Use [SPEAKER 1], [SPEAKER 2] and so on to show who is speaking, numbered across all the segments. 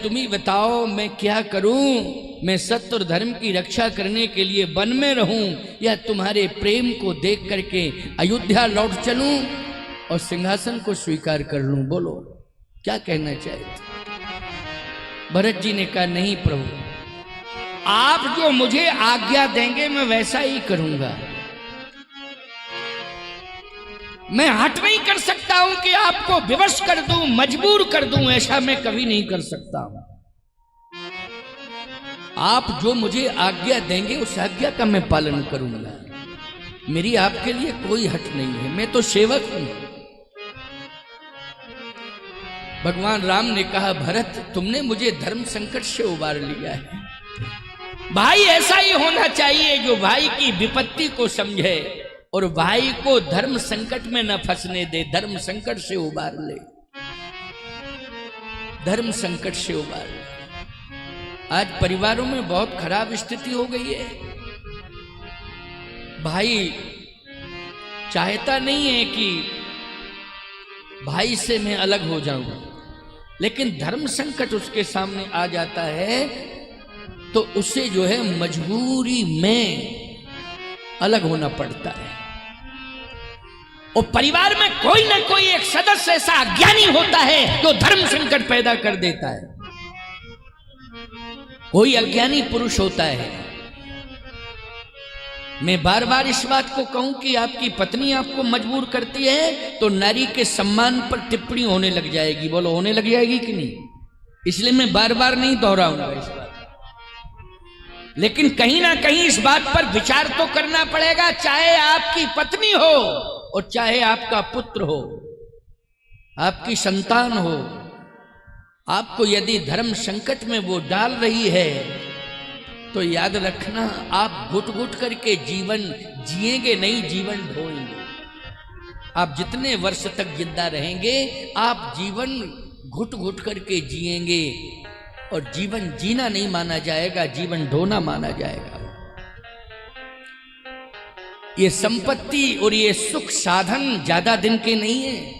[SPEAKER 1] तुम ही बताओ मैं क्या करूं, मैं सत्य और धर्म की रक्षा करने के लिए वन में रहूं या तुम्हारे प्रेम को देख करके अयोध्या लौट चलूं और सिंहासन को स्वीकार कर लूं? बोलो क्या कहना चाहते? भरत जी ने कहा नहीं प्रभु, आप जो मुझे आज्ञा देंगे मैं वैसा ही करूंगा। मैं हट नहीं कर सकता हूं कि आपको विवश कर दूं, मजबूर कर दूं, ऐसा मैं कभी नहीं कर सकता हूं। आप जो मुझे आज्ञा देंगे उस आज्ञा का मैं पालन करूंगा। मेरी आपके लिए कोई हट नहीं है, मैं तो सेवक हूं। भगवान राम ने कहा भरत तुमने मुझे धर्म संकट से उबार लिया है। भाई ऐसा ही होना चाहिए जो भाई की विपत्ति को समझे और भाई को धर्म संकट में न फंसने दे, धर्म संकट से उबार ले, धर्म संकट से उबार ले। आज परिवारों में बहुत खराब स्थिति हो गई है। भाई चाहता नहीं है कि भाई से मैं अलग हो जाऊं, लेकिन धर्म संकट उसके सामने आ जाता है तो उसे जो है मजबूरी में अलग होना पड़ता है। और परिवार में कोई ना कोई एक सदस्य ऐसा अज्ञानी होता है जो धर्म संकट पैदा कर देता है। कोई अज्ञानी पुरुष होता है। मैं बार बार इस बात को कहूं कि आपकी पत्नी आपको मजबूर करती है तो नारी के सम्मान पर टिप्पणी होने लग जाएगी। बोलो होने लग जाएगी कि नहीं? इसलिए मैं बार बार नहीं दोहराऊंगा इस बात, लेकिन कहीं ना कहीं इस बात पर विचार तो करना पड़ेगा। चाहे आपकी पत्नी हो और चाहे आपका पुत्र हो, आपकी संतान हो, आपको यदि धर्म संकट में वो डाल रही है तो याद रखना आप घुट घुट करके जीवन जिएंगे नहीं, जीवन ढोएंगे। आप जितने वर्ष तक जिंदा रहेंगे आप जीवन घुट घुट करके जिएंगे और जीवन जीना नहीं माना जाएगा, जीवन ढोना माना जाएगा। ये संपत्ति और ये सुख साधन ज्यादा दिन के नहीं है।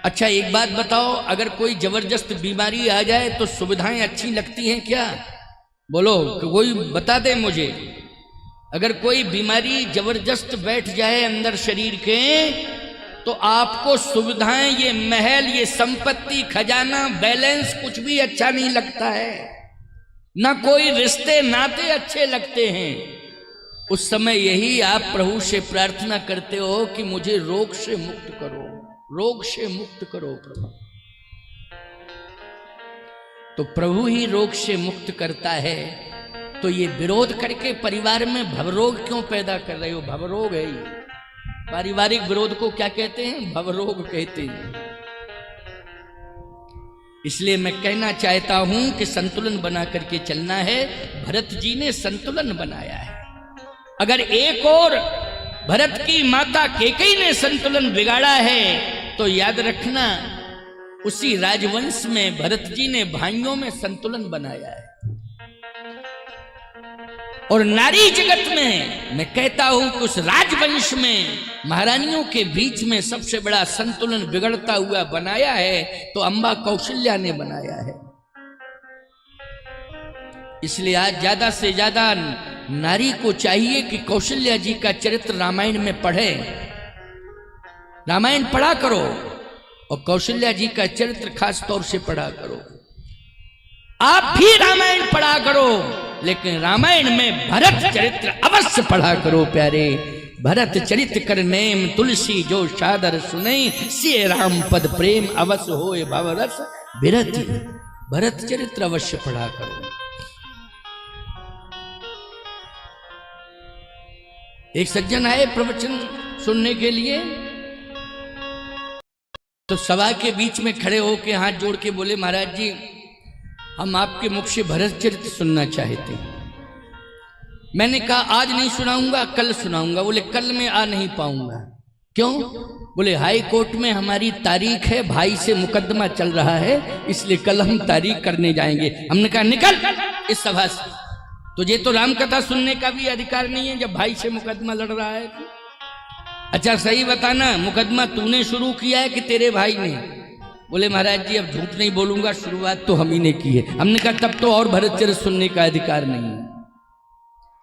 [SPEAKER 1] अच्छा एक बात बताओ, अगर कोई जबरदस्त बीमारी आ जाए तो सुविधाएं अच्छी लगती हैं क्या? बोलो कोई बता दे मुझे। अगर कोई बीमारी जबरदस्त बैठ जाए अंदर शरीर के तो आपको सुविधाएं, ये महल, ये संपत्ति, खजाना, बैलेंस कुछ भी अच्छा नहीं लगता है, ना कोई रिश्ते नाते अच्छे लगते हैं। उस समय यही आप प्रभु से प्रार्थना करते हो कि मुझे रोग से मुक्त करो, रोग से मुक्त करो प्रभु। तो प्रभु ही रोग से मुक्त करता है। तो ये विरोध करके परिवार में भवरोग क्यों पैदा कर रहे हो? भवरोग है ये। पारिवारिक विरोध को क्या कहते हैं? भवरोग कहते हैं। इसलिए मैं कहना चाहता हूं कि संतुलन बना करके चलना है। भरत जी ने संतुलन बनाया है। अगर एक और भरत की माता कैकेयी ने संतुलन बिगाड़ा है तो याद रखना उसी राजवंश में भरत जी ने भाइयों में संतुलन बनाया है। और नारी जगत में मैं कहता हूं कि उस राजवंश में महारानियों के बीच में सबसे बड़ा संतुलन बिगड़ता हुआ बनाया है तो अम्बा कौशल्या ने बनाया है। इसलिए आज ज्यादा से ज्यादा नारी को चाहिए कि कौशल्या जी का चरित्र रामायण में पढ़े। रामायण पढ़ा करो और कौशल्या जी का चरित्र खास तौर से पढ़ा करो। आप भी रामायण पढ़ा करो, लेकिन रामायण में भरत चरित्र अवश्य पढ़ा करो प्यारे। भरत चरित्र कर नेम तुलसी जो सादर सुनई, सिय राम पद प्रेम अवश्य होए भवरस विरति। भरत चरित्र अवश्य पढ़ा करो। एक सज्जन आए प्रवचन सुनने के लिए, तो सभा के बीच में खड़े होकर हाथ जोड़ के बोले महाराज जी हम आपके मुख से भरत चरित्र सुनना चाहते हैं। मैंने कहा आज नहीं सुनाऊंगा, कल सुनाऊंगा। बोले कल मैं आ नहीं पाऊंगा। क्यों? बोले हाई कोर्ट में हमारी तारीख है, भाई से मुकदमा चल रहा है, इसलिए कल हम तारीख करने जाएंगे। हमने कहा निकल इस सभा से, तुझे तो राम कथा सुनने का भी अधिकार नहीं है जब भाई से मुकदमा लड़ रहा है तो। अच्छा सही बताना, मुकदमा तूने शुरू किया है कि तेरे भाई ने? बोले महाराज जी अब झूठ नहीं बोलूंगा, शुरुआत तो हम ही ने की है। हमने कहा तब तो और भरत चरित्र सुनने का अधिकार नहीं है।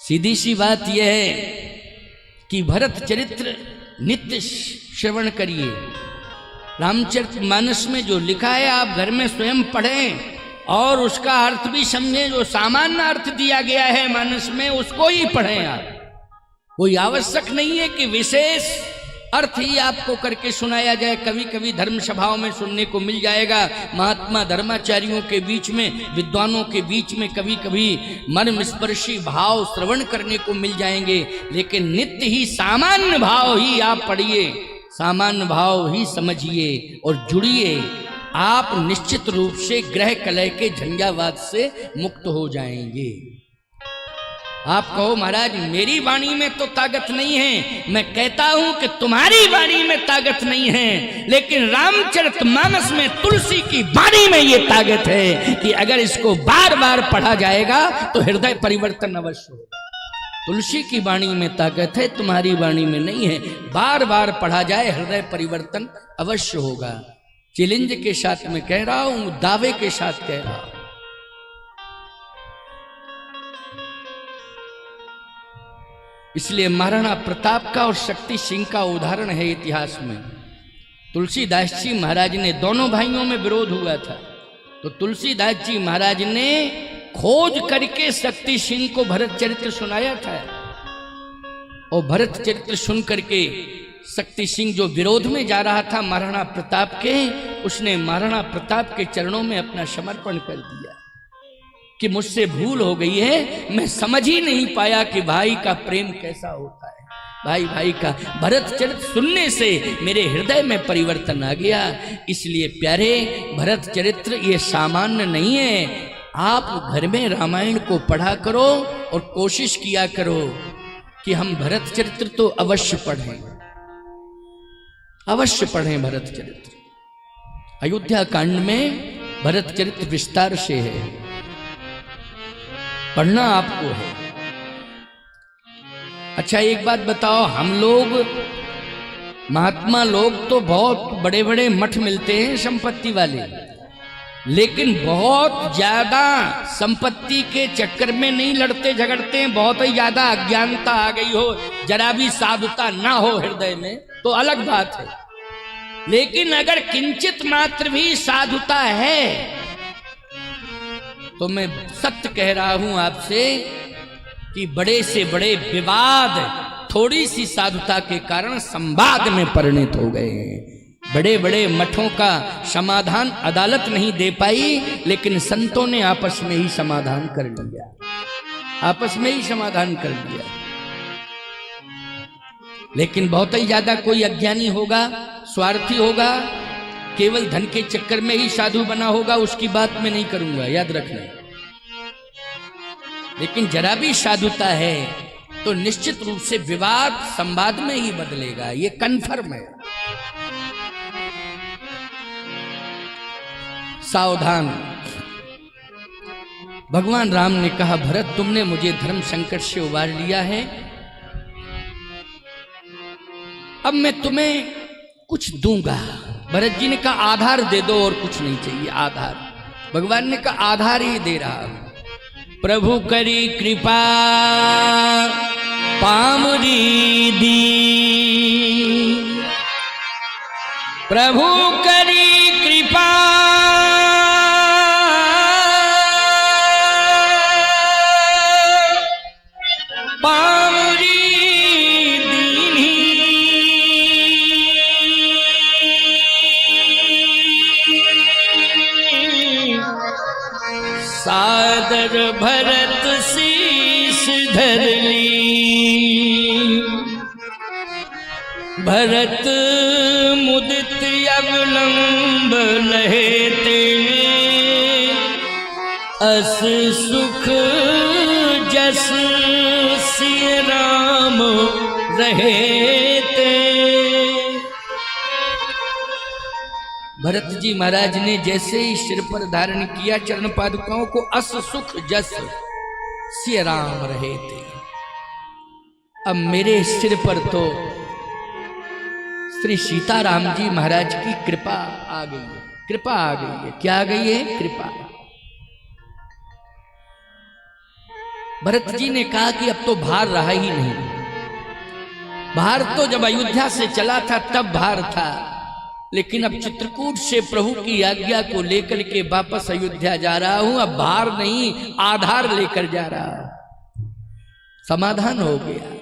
[SPEAKER 1] सीधी सी बात यह है कि भरत चरित्र नित्य श्रवण करिए। रामचरितमानस में जो लिखा है आप घर में स्वयं पढ़ें और उसका अर्थ भी समझें। जो सामान्य अर्थ दिया गया है मानस में उसको ही पढ़ें आप। कोई आवश्यक नहीं है कि विशेष अर्थ ही आपको करके सुनाया जाए। कभी कभी धर्म सभाओं में सुनने को मिल जाएगा, महात्मा धर्माचार्यों के बीच में, विद्वानों के बीच में कभी कभी मर्म स्पर्शी भाव श्रवण करने को मिल जाएंगे, लेकिन नित्य ही सामान्य भाव ही आप पढ़िए, सामान्य भाव ही समझिए और जुड़िए। आप निश्चित रूप से ग्रह कलह के झंझावात से मुक्त हो जाएंगे। आप कहो महाराज मेरी वाणी में तो ताकत नहीं है, मैं कहता हूं कि तुम्हारी वाणी में ताकत नहीं है, लेकिन रामचरितमानस में तुलसी की वाणी में ये ताकत है कि अगर इसको बार बार पढ़ा जाएगा तो हृदय परिवर्तन अवश्य होगा। तुलसी की वाणी में ताकत है, तुम्हारी वाणी में नहीं है। बार बार पढ़ा जाए हृदय परिवर्तन अवश्य होगा। चैलेंज के साथ में कह रहा हूं, दावे के साथ कह रहा हूं। इसलिए महाराणा प्रताप का और शक्ति सिंह का उदाहरण है इतिहास में। तुलसीदास जी महाराज ने, दोनों भाइयों में विरोध हुआ था, तो तुलसीदास जी महाराज ने खोज करके शक्ति सिंह को भरत चरित्र सुनाया था। और भरत चरित्र सुन करके शक्ति सिंह जो विरोध में जा रहा था महाराणा प्रताप के, उसने महाराणा प्रताप के चरणों में अपना समर्पण कर दिया कि मुझसे भूल हो गई है, मैं समझ ही नहीं पाया कि भाई का प्रेम कैसा होता है। भाई भाई का भरत चरित्र सुनने से मेरे हृदय में परिवर्तन आ गया। इसलिए प्यारे भरत चरित्र ये सामान्य नहीं है। आप घर में रामायण को पढ़ा करो और कोशिश किया करो कि हम भरत चरित्र तो अवश्य पढ़ें, अवश्य पढ़ें भरत चरित्र। अयोध्या कांड में भरत चरित्र विस्तार से है, पढ़ना आपको है। अच्छा एक बात बताओ, हम लोग महात्मा लोग तो बहुत बड़े बड़े मठ मिलते हैं संपत्ति वाले, लेकिन बहुत ज्यादा संपत्ति के चक्कर में नहीं लड़ते झगड़ते हैं। बहुत ही ज्यादा अज्ञानता आ गई हो, जरा भी साधुता ना हो हृदय में तो अलग बात है, लेकिन अगर किंचित मात्र भी साधुता है तो मैं सत्य कह रहा हूं आपसे कि बड़े से बड़े विवाद थोड़ी सी साधुता के कारण संवाद में परिणत हो गए हैं। बड़े बड़े मठों का समाधान अदालत नहीं दे पाई, लेकिन संतों ने आपस में ही समाधान कर लिया, आपस में ही समाधान कर लिया। लेकिन बहुत ही ज्यादा कोई अज्ञानी होगा, स्वार्थी होगा, केवल धन के चक्कर में ही साधु बना होगा, उसकी बात मैं नहीं करूंगा, याद रखना। लेकिन जरा भी साधुता है तो निश्चित रूप से विवाद संवाद में ही बदलेगा, ये कन्फर्म है। सावधान। भगवान राम ने कहा, भरत तुमने मुझे धर्म संकट से उबार लिया है, अब मैं तुम्हें कुछ दूंगा। भरत जी ने कहा आधार दे दो और कुछ नहीं चाहिए, आधार। भगवान ने कहा आधार ही दे रहा हूं। प्रभु करी कृपा पामरी दी, प्रभु करी कृपा पामरी दीनी, सादर भरत शीश धर ली, भरत मुदित अवलंब लहेते, अस सुख जस सिय राम रहेते। भरत जी महाराज ने जैसे ही सिर पर धारण किया चरण पादुकाओं को, अस सुख जस सिय राम रहे थे। अब मेरे सिर पर तो श्री सीताराम जी महाराज की कृपा आ गई है। कृपा आ गई है। क्या आ गई है? कृपा। भरत जी ने कहा कि अब तो भार रहा ही नहीं। भार तो जब अयोध्या से चला था तब भार था, लेकिन अब चित्रकूट से प्रभु की आज्ञा को लेकर के वापस अयोध्या जा रहा हूं। अब भार नहीं, आधार लेकर जा रहा हूं। समाधान हो गया।